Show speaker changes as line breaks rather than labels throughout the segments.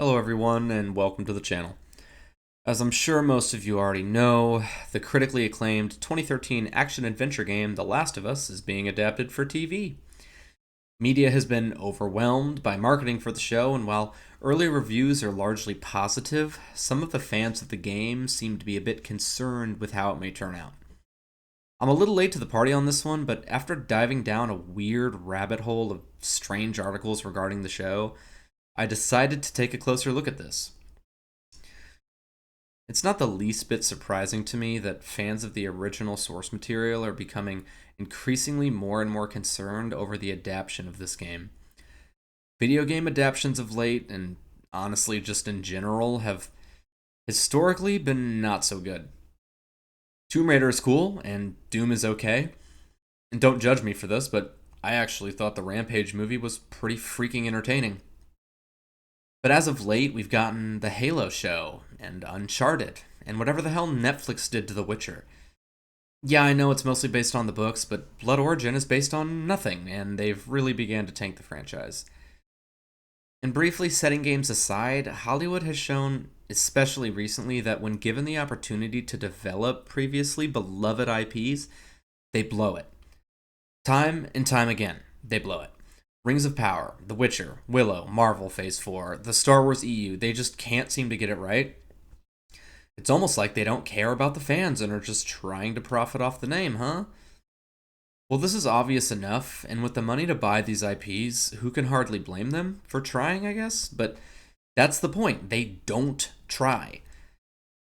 Hello everyone and welcome to the channel. As I'm sure most of you already know, the critically acclaimed 2013 action-adventure game The Last of Us is being adapted for TV. Media has been overwhelmed by marketing for the show, and while early reviews are largely positive, some of the fans of the game seem to be a bit concerned with how it may turn out. I'm a little late to the party on this one, but after diving down a weird rabbit hole of strange articles regarding the show, I decided to take a closer look at this. It's not the least bit surprising to me that fans of the original source material are becoming increasingly more and more concerned over the adaptation of this game. Video game adaptations of late, and honestly just in general, have historically been not so good. Tomb Raider is cool, and Doom is okay. And don't judge me for this, but I actually thought the Rampage movie was pretty freaking entertaining. But as of late, we've gotten the Halo show, and Uncharted, and whatever the hell Netflix did to The Witcher. Yeah, I know it's mostly based on the books, but Blood Origin is based on nothing, and they've really began to tank the franchise. And briefly setting games aside, Hollywood has shown, especially recently, that when given the opportunity to develop previously beloved IPs, they blow it. Time and time again, they blow it. Rings of Power, The Witcher, Willow, Marvel Phase 4, the Star Wars EU, they just can't seem to get it right. It's almost like they don't care about the fans and are just trying to profit off the name, huh? Well, this is obvious enough, and with the money to buy these IPs, who can hardly blame them for trying, I guess? But that's the point. They don't try.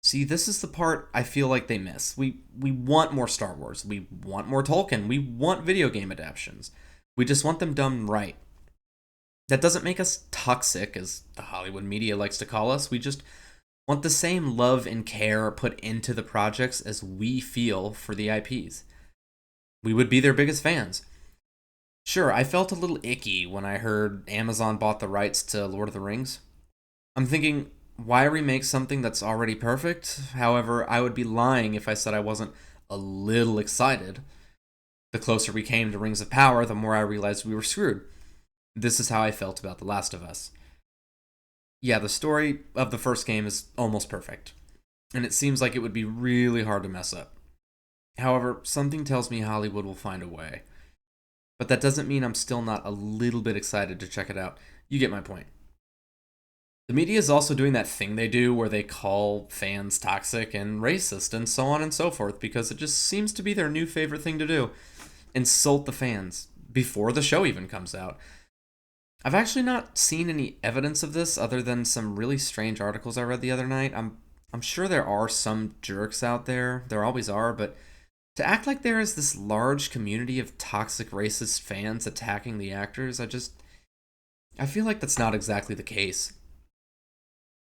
See, this is the part I feel like they miss. We want more Star Wars. We want more Tolkien. We want video game adaptations. We just want them done right. That doesn't make us toxic, as the Hollywood media likes to call us. We just want the same love and care put into the projects as we feel for the IPs. We would be their biggest fans. Sure, I felt a little icky when I heard Amazon bought the rights to Lord of the Rings. I'm thinking, why remake something that's already perfect? However, I would be lying if I said I wasn't a little excited. The closer we came to Rings of Power, the more I realized we were screwed. This is how I felt about The Last of Us. Yeah, the story of the first game is almost perfect, and it seems like it would be really hard to mess up. However, something tells me Hollywood will find a way. But that doesn't mean I'm still not a little bit excited to check it out. You get my point. The media is also doing that thing they do where they call fans toxic and racist and so on and so forth because it just seems to be their new favorite thing to do. Insult the fans before the show even comes out. I've actually not seen any evidence of this other than some really strange articles I read the other night. I'm sure there are some jerks out there. There always are, but to act like there is this large community of toxic racist fans attacking the actors, I feel like that's not exactly the case.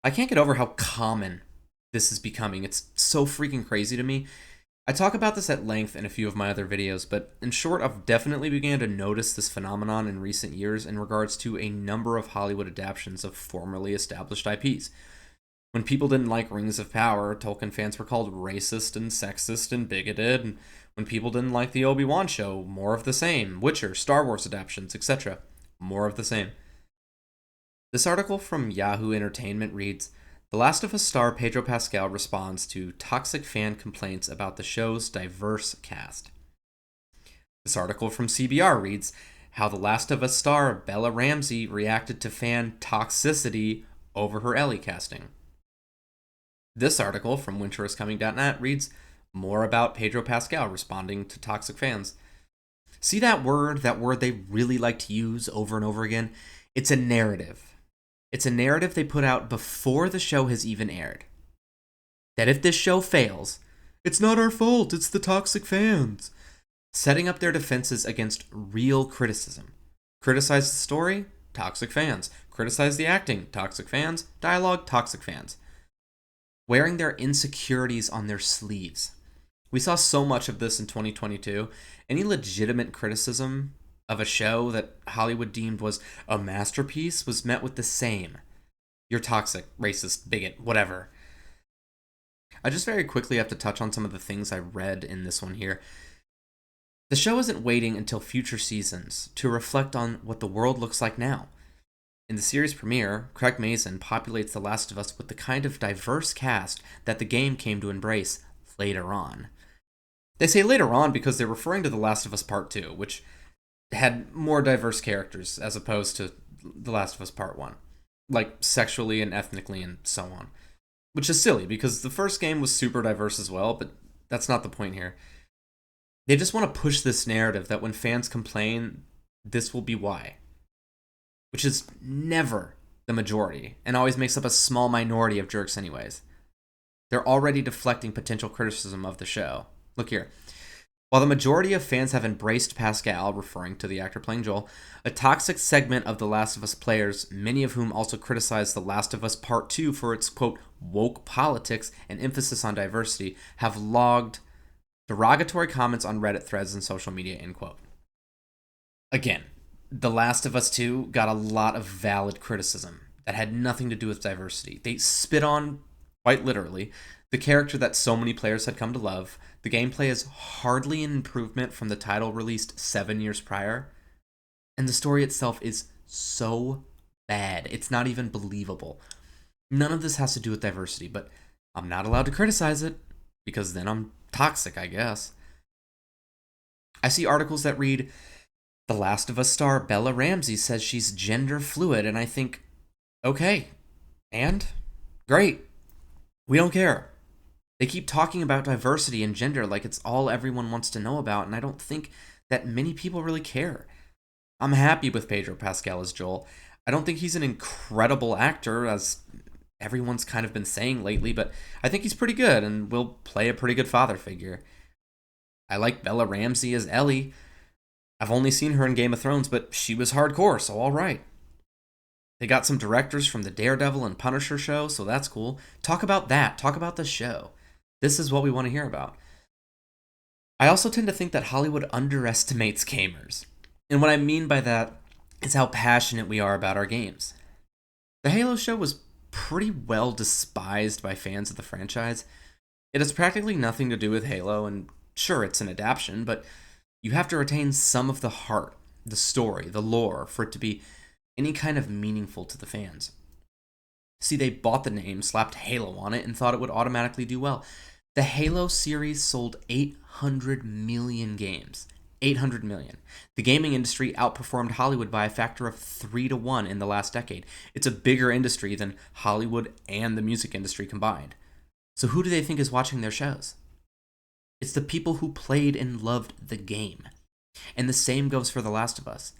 I can't get over how common this is becoming. It's so freaking crazy to me. I talk about this at length in a few of my other videos, but in short, I've definitely began to notice this phenomenon in recent years in regards to a number of Hollywood adaptations of formerly established IPs. When people didn't like Rings of Power, Tolkien fans were called racist and sexist and bigoted, and when people didn't like the Obi-Wan show, more of the same. Witcher, Star Wars adaptations, etc. More of the same. This article from Yahoo Entertainment reads, The Last of Us star Pedro Pascal responds to toxic fan complaints about the show's diverse cast. This article from CBR reads, How The Last of Us star Bella Ramsey reacted to fan toxicity over her Ellie casting. This article from winteriscoming.net reads, More about Pedro Pascal responding to toxic fans. See that word they really like to use over and over again? It's a narrative. It's a narrative they put out before the show has even aired. That if this show fails, it's not our fault, it's the toxic fans. Setting up their defenses against real criticism. Criticize the story? Toxic fans. Criticize the acting? Toxic fans. Dialogue? Toxic fans. Wearing their insecurities on their sleeves. We saw so much of this in 2022. Any legitimate criticism of a show that Hollywood deemed was a masterpiece was met with the same. You're toxic, racist, bigot, whatever. I just very quickly have to touch on some of the things I read in this one here. The show isn't waiting until future seasons to reflect on what the world looks like now. In the series premiere, Craig Mazin populates The Last of Us with the kind of diverse cast that the game came to embrace later on. They say later on because they're referring to The Last of Us Part 2, which had more diverse characters as opposed to The Last of Us Part 1, like sexually and ethnically and so on. Which is silly because the first game was super diverse as well, but that's not the point here. They just want to push this narrative that when fans complain, this will be why. Which is never the majority and always makes up a small minority of jerks, anyways. They're already deflecting potential criticism of the show. Look here. While the majority of fans have embraced Pascal, referring to the actor playing Joel, a toxic segment of The Last of Us players, many of whom also criticize The Last of Us Part 2 for its, quote, woke politics and emphasis on diversity, have logged derogatory comments on Reddit threads and social media, end quote. Again, The Last of Us 2 got a lot of valid criticism that had nothing to do with diversity. They spit on, quite literally, the character that so many players had come to love. The gameplay is hardly an improvement from the title released 7 years prior. And the story itself is so bad, it's not even believable. None of this has to do with diversity, but I'm not allowed to criticize it, because then I'm toxic, I guess. I see articles that read, The Last of Us star Bella Ramsey says she's gender fluid, and I think, okay, and? Great. We don't care. They keep talking about diversity and gender like it's all everyone wants to know about, and I don't think that many people really care. I'm happy with Pedro Pascal as Joel. I don't think he's an incredible actor, as everyone's kind of been saying lately, but I think he's pretty good and will play a pretty good father figure. I like Bella Ramsey as Ellie. I've only seen her in Game of Thrones, but she was hardcore, so all right. They got some directors from the Daredevil and Punisher show, so that's cool. Talk about that. Talk about the show. This is what we want to hear about. I also tend to think that Hollywood underestimates gamers. And what I mean by that is how passionate we are about our games. The Halo show was pretty well despised by fans of the franchise. It has practically nothing to do with Halo, and sure, it's an adaptation, but you have to retain some of the heart, the story, the lore, for it to be any kind of meaningful to the fans. See, they bought the name, slapped Halo on it, and thought it would automatically do well. The Halo series sold 800 million games. 800 million. The gaming industry outperformed Hollywood by a factor of 3 to 1 in the last decade. It's a bigger industry than Hollywood and the music industry combined. So who do they think is watching their shows? It's the people who played and loved the game. And the same goes for The Last of Us.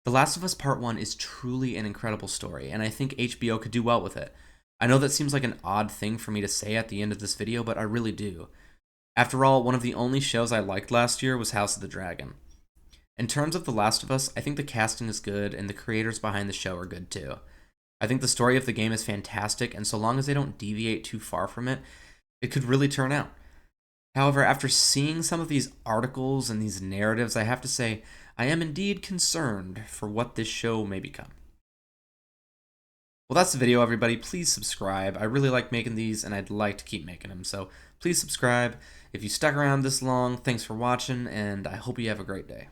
The Last of Us Part 1 is truly an incredible story, and I think HBO could do well with it. I know that seems like an odd thing for me to say at the end of this video, but I really do. After all, one of the only shows I liked last year was House of the Dragon. In terms of The Last of Us, I think the casting is good, and the creators behind the show are good too. I think the story of the game is fantastic, and so long as they don't deviate too far from it, it could really turn out. However, after seeing some of these articles and these narratives, I have to say, I am indeed concerned for what this show may become. Well, that's the video, everybody. Please subscribe. I really like making these, and I'd like to keep making them, so please subscribe. If you stuck around this long, thanks for watching, and I hope you have a great day.